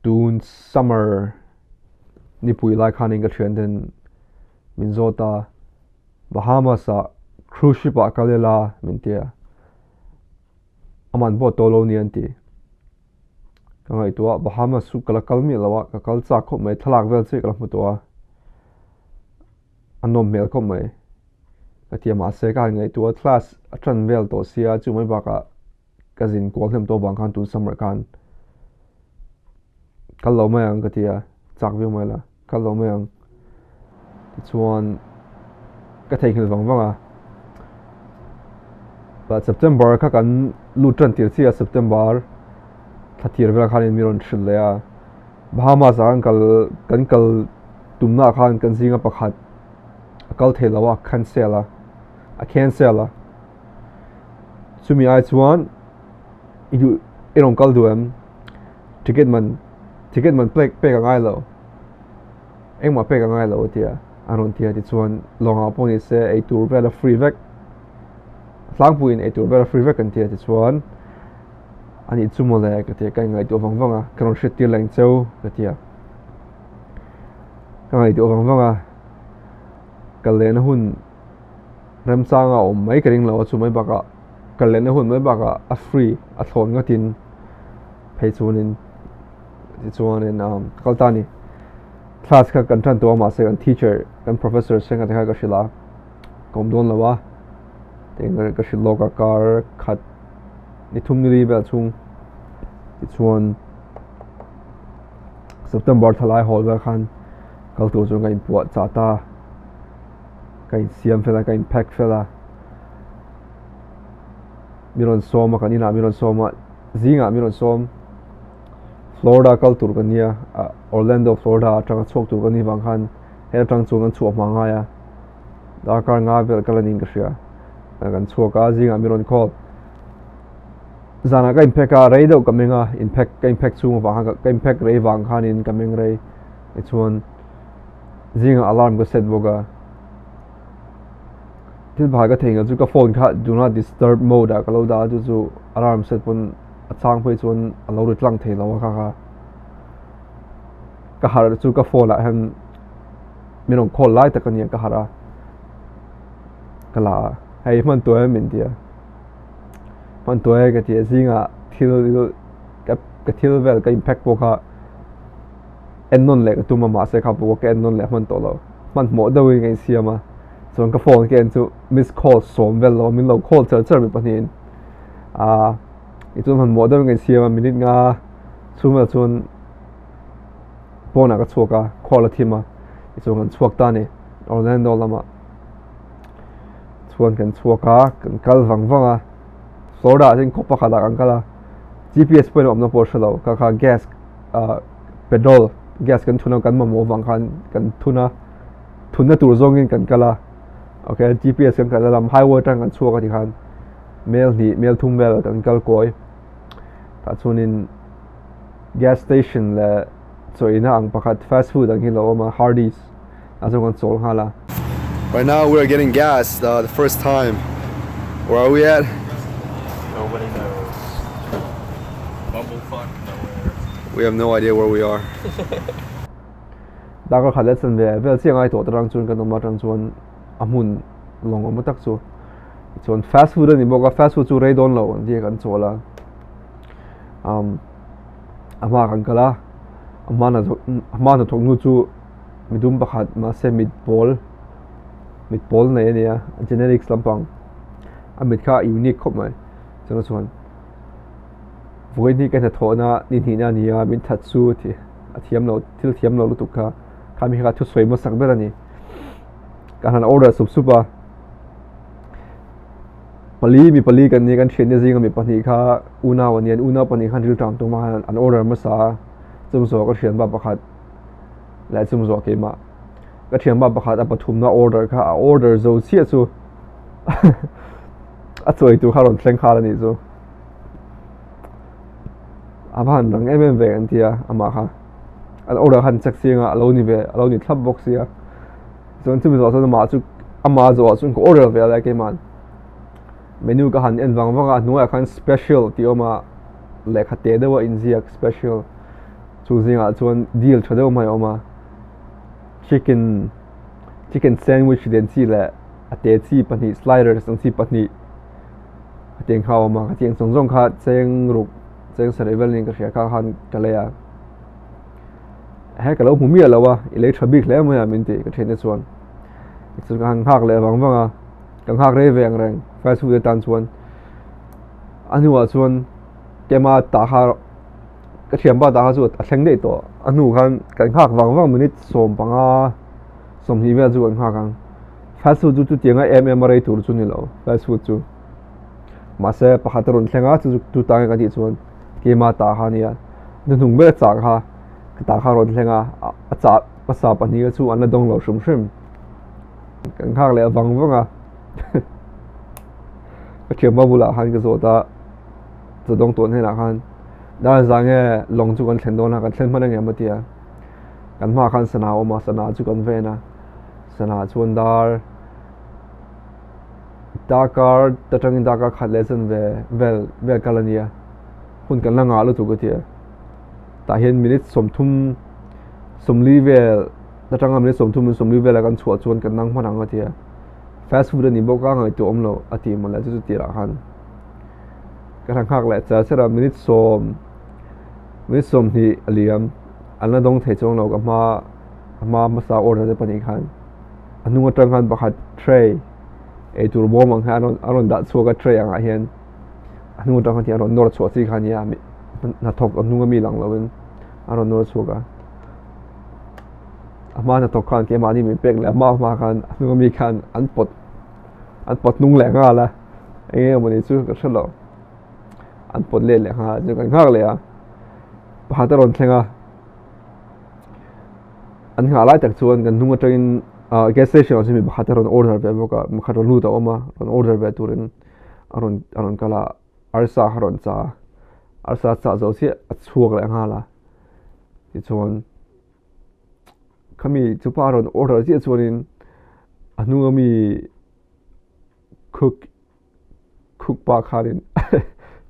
tun summer ni pui lai khanin ka thian den Minnesota Bahamas a cruise ship a kalela min tia aman bo tolo ni anti kangai tua Bahamas su kala kalmi lawa ka kalcha kho mai thalak vel che kala mutua anom mel kho mai atia ma se ka ngai tua class atran vel to sia chu mai ba ka kazin ko hlem to bang khan tu summer kan kal lo mai ang ka tia chak vi mai la kal lo mai ang chuan ka thei khil wang wanga ba September ka kan lutran tir chia September thir vel khan in miron thil le a Bahamas ang kan kal tumna khan kan zinga pakhat kal thei lawa cancel a chumi ai chuan idu erong kal duam ticket man pe ka ngai lo engma pe ka ngai lo tia aron tia ti chuan longa poni se ei tur vel free vek tlang puin ei tur vel free vek kan tia ti chuan ani chumole ka tia kai ngai to wangwanga karon hret tir lang cheu ka tia kai to wangwanga kalena hun ram changa om mai kering lo chu mai baka kalena hun mai baka a free a thon ngatin phei chunin ti chuanin kaltani class ka kan than to ma se kan teacher kan professor senga ta ka shila kom don lawa tengar ka shilo ka kar khat ni thum ni bel chung ti chuan September thalai hol ba khan kal to chu ngai puat cha ta kai siam fela kai pack fela miron soma kanina miron soma zinga miron som Florida kal tur kania Orlando Florida atang chok tur kani bang khan he tang chung an chuak ma nga ya da kar nga vel kalanin ka sia kan chuaka zinga miron call zana ka impact a reido kamenga impact chung wa ka impact rei wang khan in kameng rei chuan zinga alarm ko set boga til bhaga thenga chu ka phone kha do not disturb mode a kalo da chu alarm set pun achang phoi chuan alo ri tlang thei lawa kha ka har chu ka phone a han minong call lai ta kania ka hara kala hei man to min dia man to ga ti zinga thil ka thil vel ka impact bo kha ennon le ka tuma ma se kha bo ka ennon le man to lo man mo da wi ngai siama chuan ka phone ke chu miss call som vel lo min lo call char mi panin itu man mo da ngai siama minute nga chuma chuan phone ka chuaka call a thima itu kan chuak ta ni Orlando lama chuan kan chuaka kan kal wangwanga Florida jing khopa khala kan kala GPS point om na por shalo ka gas petrol gas kan thuna kan mo wang khan kan thuna tur zongin kan kala okay GPS kan kala lam highway tang kan chuaka ti khan mail thum bel kan kal koi ta chunin gas station la choina ang pakhat fast food ang hilo ma Hardee's aso kan chol hala. Right now we're getting gas the first time. Where are we at? Nobody knows. Bumblefuck nowhere. We have no idea where we are. Da ko khalet san ve chiang ai to tarang chun kan ma tang chuan amun long am tak chu chuan fast food ni boka fast food chu rei don lo an dia kan chola ama kan kala amana thok nu chu midum pakhat ma se meatball nei ania generics lampang amit kha unique khop mai chuan voi ni kan thona ni na nia min that chu thi athiam lo thil thiam lo lutuk kha kami kha thu soi mo sak berani kan order supa pali kan ni kan thene jinga mi pani kha una pani khan ril tam to ma an order ma sa chum so ka thian ba pakhat la chum zo ke ma ka thiam ba pakhat a pathum na order kha order zo chia chu a choi tu kharon thleng khala ni zo aban rang ve an tia ama kha an order han chak singa alo ni thlap box ya zon chum zo so ma chu ama zo chu ko order ve la ke man menu ka han en wang a nuwa khan special ti oma le khate de wa in ziak special choosing a chuan deal thadeu mai oma chicken sandwich den chi le ate chi pani sliders ang chi pani ateng khaw ma ka tiang song kha cheng ruk cheng sarevel ning ka ria kha han kalaya he ka lo humi alawa electric big le ma min te ka thene chuan chu ka hang hak le wanga kang hak re veng reng fast food tan chuan anuwa chuan kema ta kha ka thiam ba da chu a thleng dei to anu khan kan hak wang minute som panga som hi ve chu an hak ang fast food chu tianga MMRA tur chu ni lo fast food chu mase pakhatarun thlenga chu tu ta ka ti chuan kema ta kha nia nu nung be cha kha ta kha ron thlenga a cha pasa pani chu an la dong lo shrim kan hak le wanga ka thiam ba bula han ka zo ta zu dong ton he na khan da zange long chu kan thlen don na kan thlen man nge matia kan ma khan sana oma sana chu kan ve na sana chuan dar Dakar tatangin Dakar khat lesson ve kalania hun kan langa lu tu gatia ta hian minute somthum somli ve tatanga minute somli ve la kan chhuat chuan kan nang manang gatia fast food ni boka ngai tu omlo ati mala chu ti ra khan ka thang khak le cha sera minute som hi aliam anna dong the chong lo ka ma masa order de pani khan anu atang khan pakhat tray e tur bom ang aron da chuka tray anga hian anu atang khan ti aron nor chho chi khan ya na thok anu mi lang lawin aron nor chuka ama na thok khan ke ma ni mi pek le ma khan anu mi khan an pot nung le nga la e mo ni chu ka thalo an pot le nga ju kan ngak le a pakharon thlenga an nga lai tak chuan kan nunga tangin gas station asimi pakharon order ve boka makharon lu ta oma an order ve turin aron kala arsa haron cha zo si a chuak le nga la ti chuan kami chupa aron order si chuanin anu mi cook pa kharin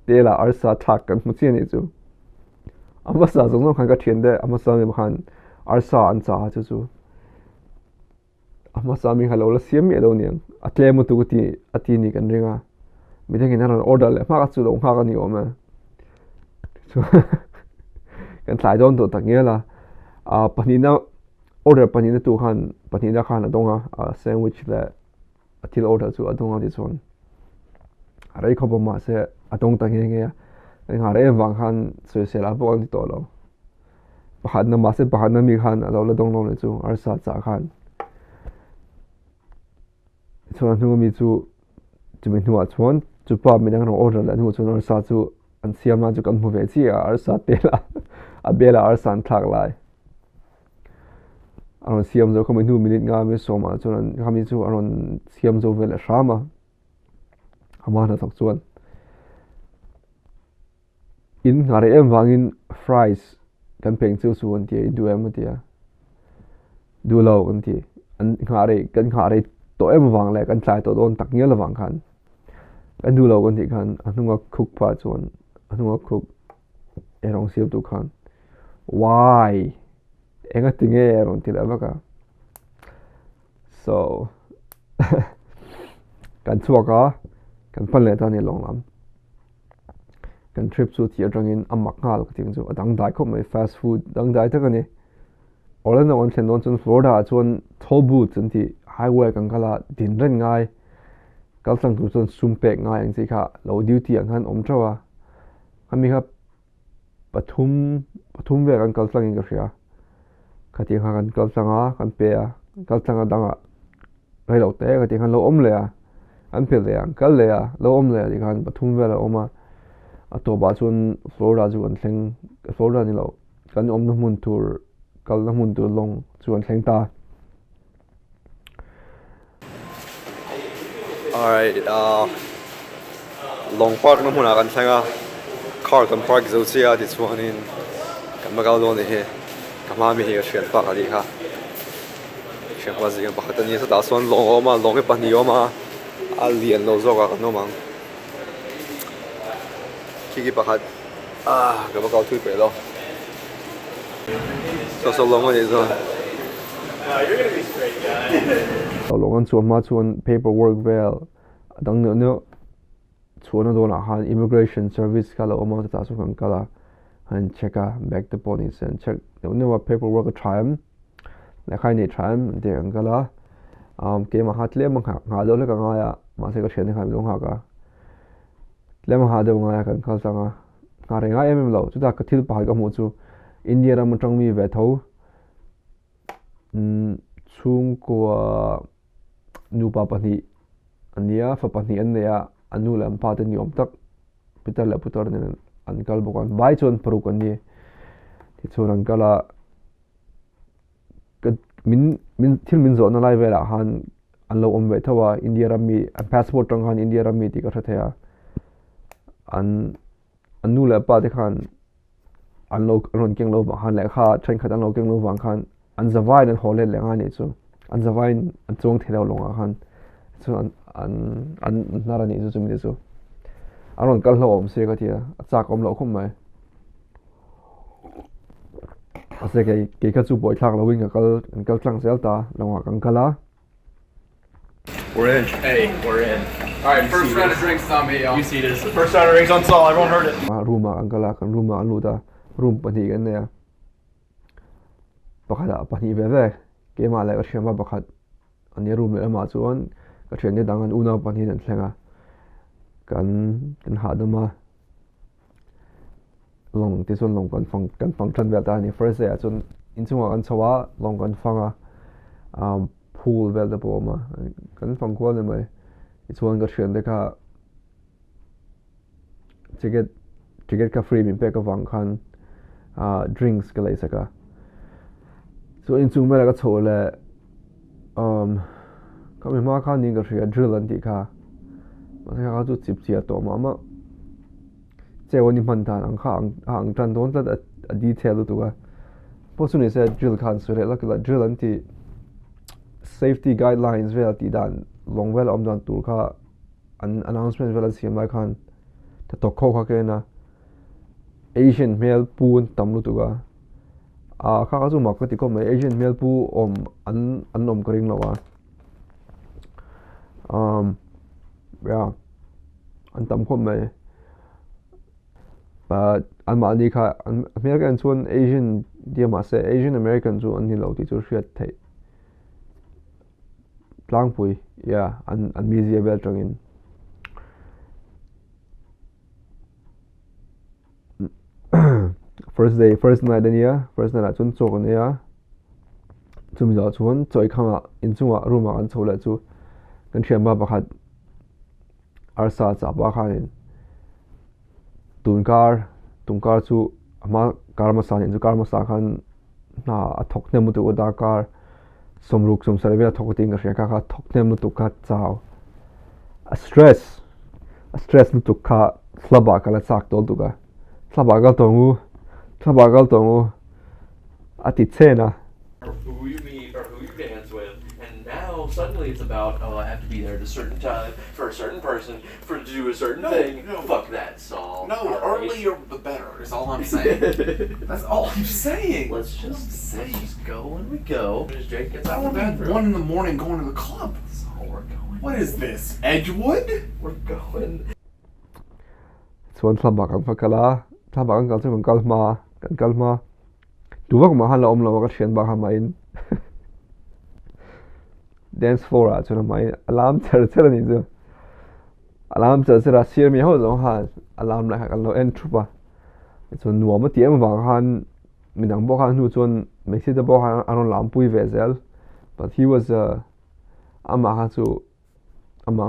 tela arsa thak kan muchi ni chu amasa zong khan ka thiende amasa mi khan arsa an cha chu amasa mi halo la siam mi lo niang atle mu tu ti ati ni kan ringa mi thengin aron order le ma ka chu dong kha ka ni oma chu kan tlai don to tak ngela panina order panina tu khan panina khan adonga sandwich le atil order chu adonga ti chon arai khoba ma se atong ta nge nga re wang khan se la bo ang to lo pakhat na ma se pakhat na mi khan alo la dong lo le chu arsa cha khan chuan nu mi chu chumi nuwa chuan chu pa mi nang ro order la nu chu arsa chu an siam na chu kan mu ve chi arsa tela a bela arsa an thak lai aron siam zo khami nu minute nga mi so ma chuan khami chu aron siam zo ve la shama ama na thok chuan in ngare em wangin fries kan peng chu su an ti du em tia du lo an ti an ngare to em wang le kan tlai to don tak ngel wang khan kan du lo kan ti khan anunga cook pa chuan anunga cook erong siam tu khan why enga tinge erong ti la ka so kan chuaka kan pan le ta ni long lam kan trip chu ti atangin amak ngal ka ting chu adang dai khop mai fast food dang dai ta kani olen on thlen don chun Florida chuan thobu chun ti highway kan kala din ren ngai kal tlang tu chun sumpek ngai ang chi kha low duty ang han om trawa kami kha pathum ve kan kal tlang in ka ria khati kha kan kal tlanga kan pe a kal tlanga danga rai lo te ka ti khan lo om le a an pe le ang kal le a lo om le a ti khan pathum ve la oma ato ba chun Florida chu an thleng Florida ni lo kan om na mun tur kal na mun tur long chu an thleng ta. Alright, long park na muna kan thenga car kan park zo chia ti chuanin kan magaw lo ni he kama mi he shen pa ali kha shen pa zing pa khatan ni sa da son long oma long e pa ni oma alian lo zo ka no mang kiki pa khat ka magaw thui pe lo so long on it so You're gonna be straight, guy. tàu long an chuan ma chuan paperwork vel dang no chuan do na han immigration service kala oma ta su kan kala han checka back the police and check no paperwork a time la khai ni time de ang kala ke ma hat le ma nga do le ka nga ya ma se ka chen khai long ha ka le ma ha de nga ya kan khal sanga nga re nga em lo chu ta ka thil pa ka mu chu india ram tang mi ve tho chung ko nu pa pani ania fa pani an ya anu lam pa te ni om tak pitar la putar ne an kal bokan bai chon paru kan ni ti chon an kala min thil min zo na lai vela han an lo om ve thawa india ram mi passport tang han india ram mi ti ka thaya an anu la pa te khan an lo ron keng lo ba han la kha train khat an lo keng lo wang khan an zawai an hole le nga ni chu an zawai an chong thelo longa khan chu an narani chu chumi chu aron kal lo om se ka thia achak om lo khum mai ase ke ka chu boi thak lo wing ka kal tlang sel ta longa kang kala we're in Hey, we're in. Alright, first round of drinks on me, y'all. You see this? First round of rings on Saul. Everyone heard it. ruma ang kala kan ruma an lu ta room pani kan ne pakhala pani ve ve ke ma la ka shema pakhat ani room le ma chuan ka then ni dangan una pani nan thlenga kan ha dama long ti chon long kan function ve ta ni first day chun in chunga kan chawa long kan fanga pool vel da boma kan fang ko le mai I chuan ka then de ka ticket ka free min pe ka wang khan drinks ka lai saka so in chung mera ka chole ka mi ma khan ni ka ria drill an ti kha ma sa ka chu chip chia to ma che woni man ta ang kha ang tran don ta a detail tu ka po su ni se drill khan su re la ka drill an ti safety guidelines vel ti dan long vel om dan tur kha an announcement vel siam lai khan ta to kho kha ke na Asian male pun tam lu tu ka kha ka chu ma ka ti ko mai Asian male pu om an om kring lo wa yeah an tam ko mai but an ma ni kha American chuan Asian dia ma se Asian American chu an ni lo ti chu hriat thei tlang pui yeah an mi zia bel tangin first night ania first night chun chok ania chumi zo chuan choi khama in chunga room an chola chu kan thiam ba pakhat arsa cha ba khanin tunkar chu ama karma san in chu karma sa khan na athok ne mu tu da kar somruk som sarve athok ting ka sheka kha thok ne mu tu ka chao a stress nu tu kha slaba kala chak tol tu ka tlabagal tongu ati tsena who you meet or who you dance with, and now suddenly it's about, oh, I have to be there at a certain time for a certain person to do a certain thing. No. Fuck that, Saul. No, All right. earlier the better is all I'm saying. That's all I'm saying. Let's just go when we go. As Jake gets I out of want the to be bathroom. 1 in the morning going to the club. So we're going. What is this? Edgewood? We're going. chuan thlabak ang fakala thlabak ang kal chu kan kalma tuwak ma hala om lawa ka thian ba ha mai dance floor a chuna mai alarm char ni chu alarm char sir mi ho zo ha alarm la ka lo en thupa chun nuwa ma tiam wa han minang bo khan nu chun mexi da bo han aron lam pui vezel but he was ama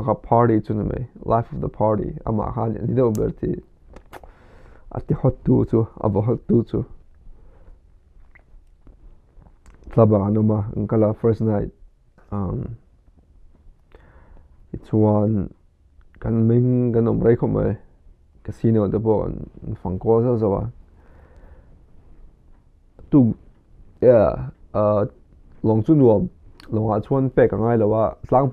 ha party chuna mai life of the party ama han ni do berti ati hot tu chu abo hot tu chu tlaba anoma ngala first night it's one kan ming kan om rei khomai casino de bo an fang ko zo wa tu yeah long chu nuam long a chuan pe ka ngai lawa tlang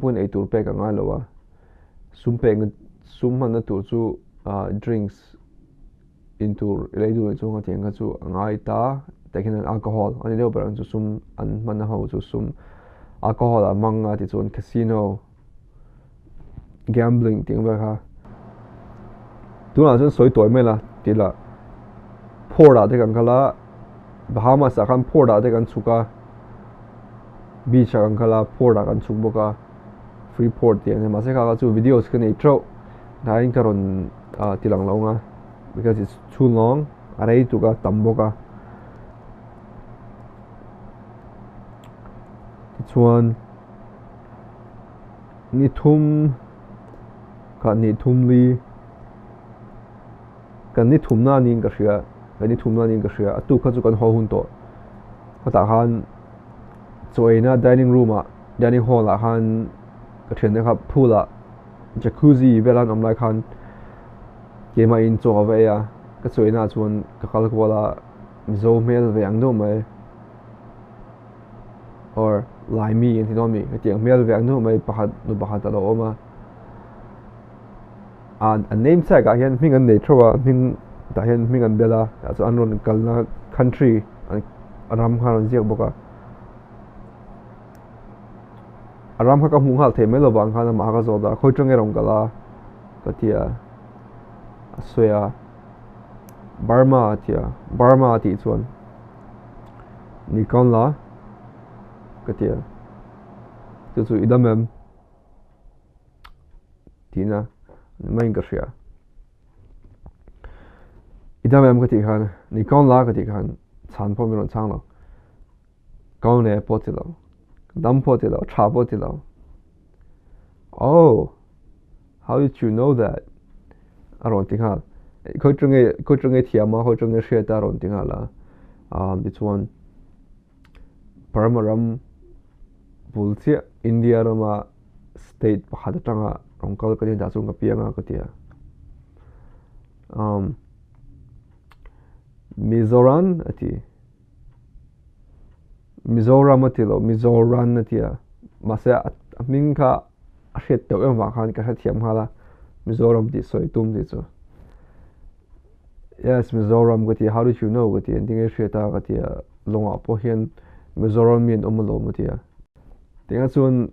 puin ei tur pe ka ngai lawa sum man na tur chu drinks into lấy du chung cái tiếng cái chu ngai ta tại khi alcohol anh đều bảo chu sum an man ho chu sum alcohol among ti chun casino gambling tiếng vậy ha tu nào chun soi tuổi mai là ti là pour ra te kan kala Bahamas akan pour ra te kan chuka beach akan kala pour ra kan chuk boka Freeport ti ani ma se ka chu videos kan ei tro na in karon tilang launga because it's too long arei tu ka tamboka chuan ni thum ka ni thum li kan ni thum na ning ka ria kan ni thum na ning ka ria atu kha chu kan ho hun to khata khan choina dining room a dining hall a khan ka then ne kha phula jacuzzi velan om lai khan kema in cho ve ya ka choina chuan ka kal ko la zo mel ve ang do mai or lai mi in thinomi ka tiang mel ve ang do mai pakhat nu pakhat ta lo oma a name tag a hian hming an nei throwa hming ta hian hming an bela chu an ron kalna country aram khan jiak boka aram kha ka hmung hal the melo bang khan ma ka zo da khoi tang erong kala ka tia soya Burma ti chuan ni kon la ka tia chu idamem tina main ka ria idamem ka ti khan ni kon la ka ti khan chan po mi ron chang lo kaun ne po ti lo dam po ti lo cha po ti lo oh how did you know that aron ti khan khoi chung thiama khoi chung share ta ron ti la this one Paramaram Bulcia India rama state pakhat tanga rongkal ka da chung ka pianga ka tia Mizoram atilo Mizoram atia masa minka ashet to em wa khan ka thiam hala Mizoram ti soi tum ti chu yes Mizoram ka tia how did you know ka tia ding sheta ka tia longa po hian Mizoram min omlo mo tia tinga chun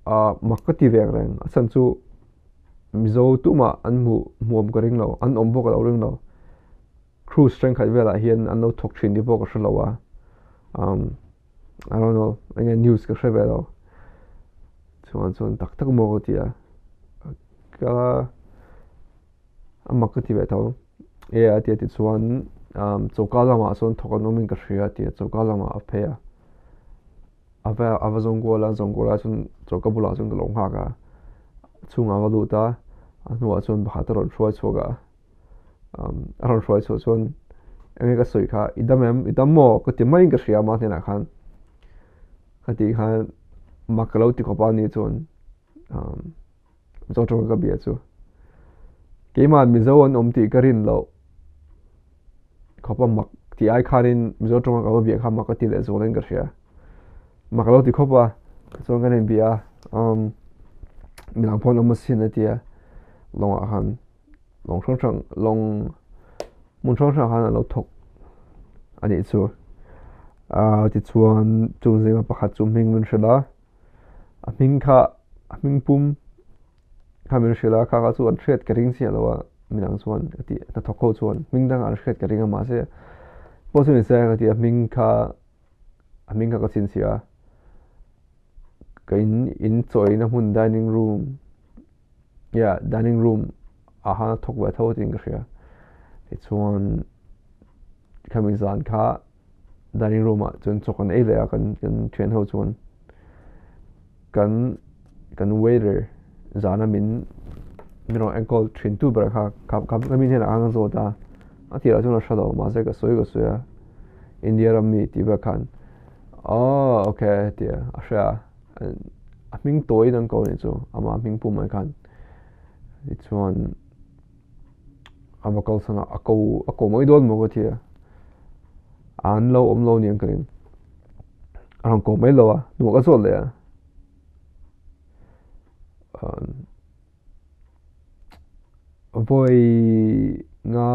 makati vek reng asan chu Mizo tuma an muam ka ring lo an om bo ka ring lo cruise strength khat vela hian an lo thok thin di bo ka shlowa I don't know enge news ka shvelo chuan tak mo ka tia ka makati ve tho tia ti chuan chokala ma son thokonomin ka shria tia chokala ma apheya ava zongola chun chokabula chun long ha ka chunga valuta anwa chun bhataron shoi choga aron shoi cho chun enge ka soi kha idammo ka ti mai ka shria ma thena khan khati khan makalo ti khopa ni chun ka bia chu keima mizo an omti karin lo khopa mak ti ai kharin mizo tong ka bia kha makati le zolen ka shria makalo ti khopa chong kan bia milang phone om sin atia long a han long chang long mun chang han lo thok ani chu ti chuan chung zinga pakhat chu ming mun shela a ming pum kha min shela kha chu an thret ka ring sia lawa milang chuan ati ta thokho chuan ming dang an thret ka ringa ma se po chu ni sa ka ti a ming kha ka chin sia ka in choi na hun dining room aha thok wa tho ting ka ria it's one coming zan kha dining room a chun chokan ei le kan thuen ho chuan kan waiter zana min miro ankle thin tu ber kha kap min hena ang zo ta atira chun shalo ma se ka soi ya India ram mi ti ba khan oh okay tia asha ming toi nang ko ni chu ama ming pu mai khan it's one avakal sana ako moi don mo ko thia an lo om lo niang kring arang ko mai lo a nu ka so le voi nga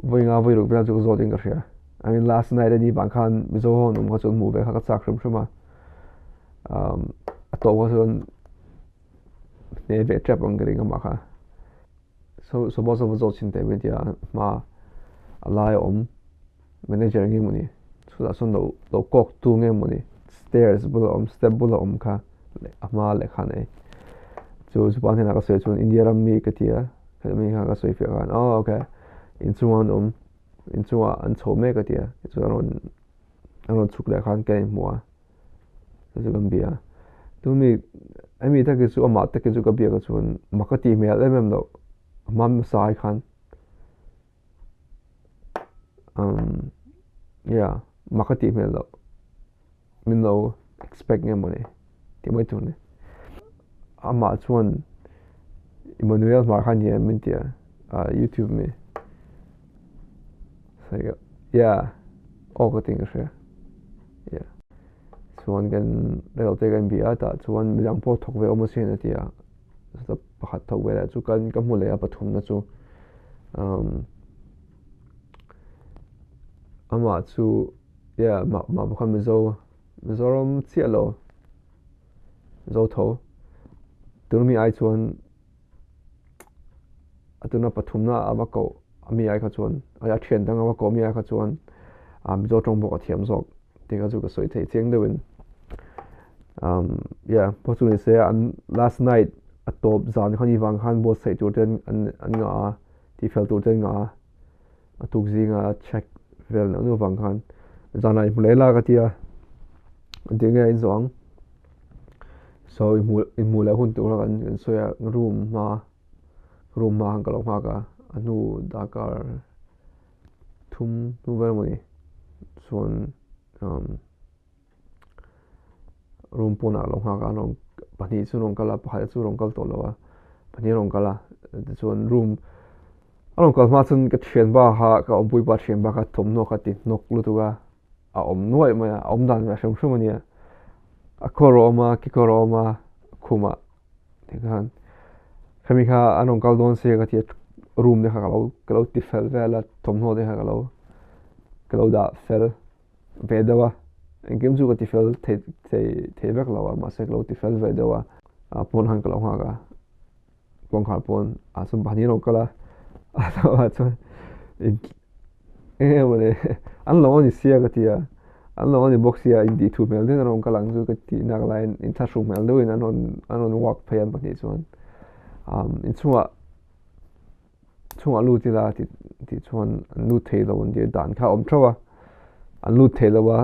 voi nga voi ruk bela chu zo ding ka hria I mean last night ani bang khan mizo ho num ka chun mu ve kha ka chak shrim shima a to wa chun ne ve trap ang ring ma kha so boss of zo chin te me dia ma alai om manager ngi muni chu da son lo kok tu nge muni stairs bula step bula kha ama le khan ai chu ban hena ka se chun india ram mi ka tia ka mi ha ka soi fe kan oh okay in chuan in chuan an chho me ka tia chu aron chuk le khan ke muwa chu kan bia tu mi ami ta ke chu ama ta ke chu ka bia ka chun makati me le mem lo mam sai khan yeah makati me lo min lo expect nge mo ne ti mai tu ne ama chuan Emmanuel mar khan ye min tia YouTube me so yeah all the things here yeah chuan kan rel te kan bia ta chuan milang po thok ve omo sin atia so pakhat thok ve la chu kan ka mu le a pathum na chu ama chu yeah ma khan mizoram chialo zo tho turmi ai chuan atuna pathumna awako ami ai kha chuan aya thian dang awako mi ai kha chuan zo tong bo ka thiam zok tinga chu ka soi thei cheng dewin yeah possibly say last night a top zan khani wang khan bo sei tu ten an nga ti fel tu ten nga atuk zinga check vel na nu wang khan zanai mulela ka tia dinga in zong so in mula hun tu ra kan so ya room ma hang kalong ma ka anu dakar thum nu ver moni son room pona long ha ka nong pani chu rong kala phai chu rong kal to lawa pani rong kala chuan room along kal ma chun ka thian ba ha ka ompui ba thian ba ka thom no ka ti nok lu tu ga a om nuai ma a om dan ma shum shum ania a koroma ki koroma khuma tikhan khami kha anong kal don se ka ti room de kha ka lo ti fel vela thom no de kha ka lo da fel ve dawa engem chu ka ti fel the vek lawa ma se lo ti fel ve dawa a pon hang ka lo ha ga pon khar pon a sum bani ro kala a ta chu wale an lo ni sia ka tia an lo ni boxia in di thu mel den ro ka lang chu ka ti nak line in tha shu mel do in anon walk phayan bani chuan in chunga lu ti la ti chuan lu thei lo on dia dan kha om thawa an lu thei lawa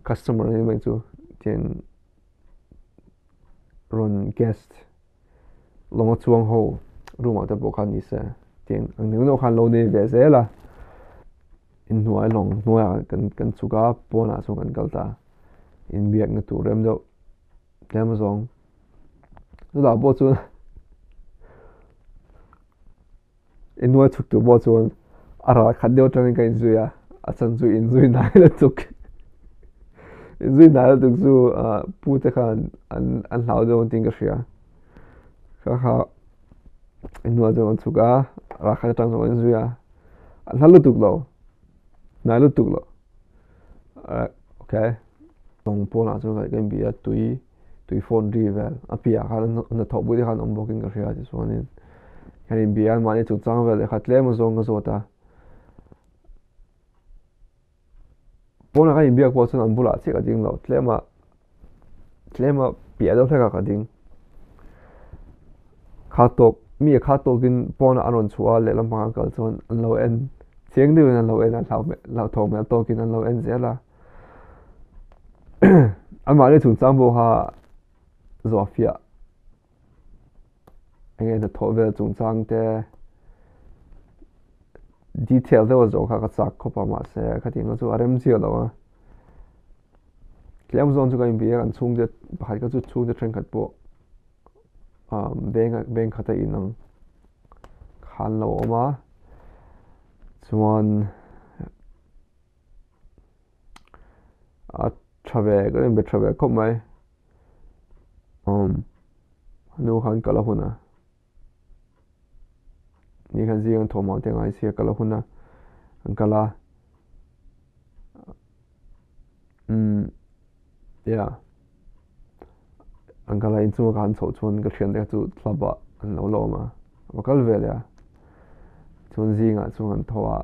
customer ni mai chu ten ron guest longa chuang ho room ta bo khan ni se ten ang nu no khan lo ne ve zela in nuai long nuai kan chuka pona chu kan kalta in biak na tu rem do tlem zong tu da bo chu in nuai chuk tu bo chuan ara khat deu tang ka in zuya a chan chu in zui nai la tuk in zui nai la tuk chu pu te khan an hlau do ting ka hria kha in nuai zo chuka ra khat tang zo in zuya an halu tuk lo nai lu tuk lo okay tong po na chu ka kan bia tui phone ri vel a pia khan na thau bu de khan om booking ka hria chi chuanin kanin bia mani chu chang vel khat le mo zong ka zota pona ka in bia ko chun an bula che ka ding lo tlema pia do thaka ka ding kha to gin pona anon chua le lam pang kal chon an lo en cheng de an lo en an lau thong mel to kin an lo en zela an ma le chung chang bo ha zofia enge na tho vel chung chang te detail de zo kha ka chak ko pa ma se kha ting chu arem chi lo wa klem zon chu ka in bia an chung de bahai ka chu chung de tren khat po beng khata inang khan lo ma chuan a travel ko be travel ko mai nu khan kala huna ni khan jiang thoma te ngai sia kala huna an kala yeah an kala in chu kan chho chuan ka thian te chu thlaba an lo lo ma wakal vel ya chuan zinga chu an thowa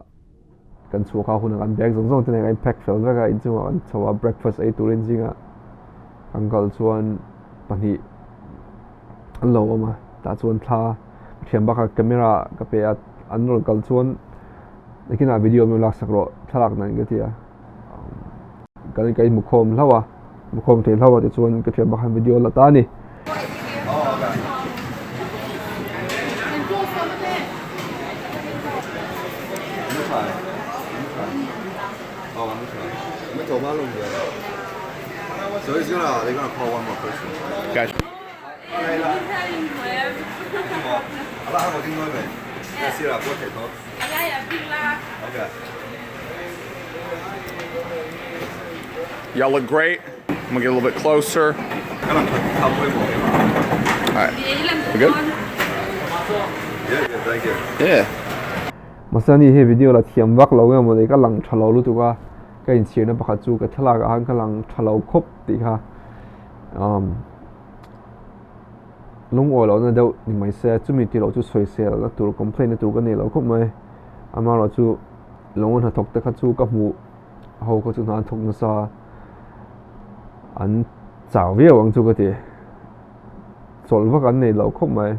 kan chu kha hun kan bag zong zong te nei pack fel veka in chu an chowa breakfast ei turin zinga an kal chuan pani an lo ma ta chuan thla thiam baka camera ka pe an rol kal chuan lekina video me lak sakro thalak nan ga tia kan kai mukhom hlawa mukhom te hlawa te chuan ka thiam baka video la ta ni So they're gonna call one more person. Gotcha. Okay. Y'all look great. I'm gonna get a little bit closer. Alright. We good? Yeah, thank you. Yeah. masani he video la thiam wak lo nga mo dei ka lang thalo lu tu ka ka in china pakha chu ka thla ga han ka lang thalo khop ti kha lung oi lo na deu ni mai se chu mi ti lo chu soi se la tur complain tu ka nei lo khop mai ama lo chu longon ha thok te kha chu ka mu ho ko chu na thok na sa an chao ve wang chu ka ti chol wa kan nei lo khop mai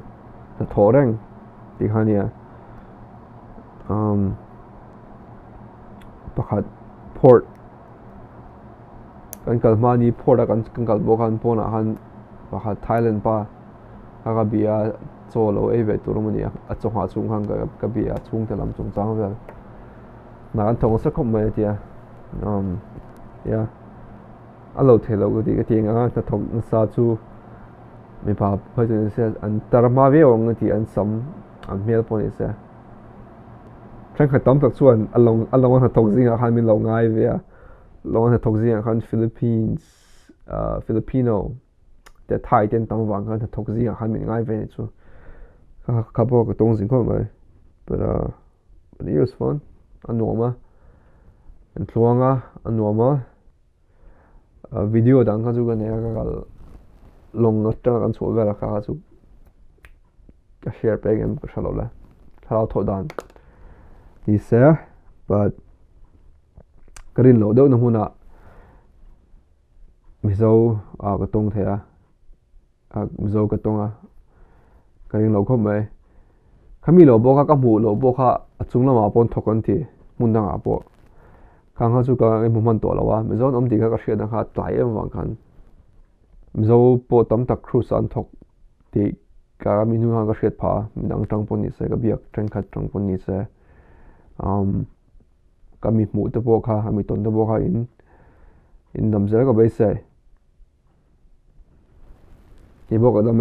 ta thoreng ti kha nia pakhat port kan kalmani port kan kal bokan pona han pakhat Thailand pa ka bia cholo e ve turmani a chonga chung hang ka bia chung te lam chung chang vel na kan thong sa khom mai tia ya alo thelo go ti ka ti nga ta thong sa chu mi pa phajin se an tarma ve ong ti an sam an mel poni se chẳng phải tóm được chuan along anh thọc riêng han min lo ngai ve long anh thọc riêng han Filipino để Thai tên tóm vàng han thọc riêng han min ngai ve chu ka bo ka tong jing ko mai but it was fun anoma and tluanga anoma video dang ka chu ka ne ka long ta kan chu ve ka chu ka share pe gem ka shalo la thao tho dan he said, but karin lo deuh na huna mizo ka tong thea mizo ka tonga karin lo khom mai khami lo boka ka mu lo boka achung lama pon thokon ti mundang apo kang ha chu ka e muman to lawa mizo om ti ka shia na kha tlai em wang khan mizo po tam tak cruise an thok ti ka minu ha ka shet pha midang tang pon ni se ka biak tren khat tang pon ni se kami mu te bo kha ami ton te bo kha in dam zela ka bai se i bo ka dam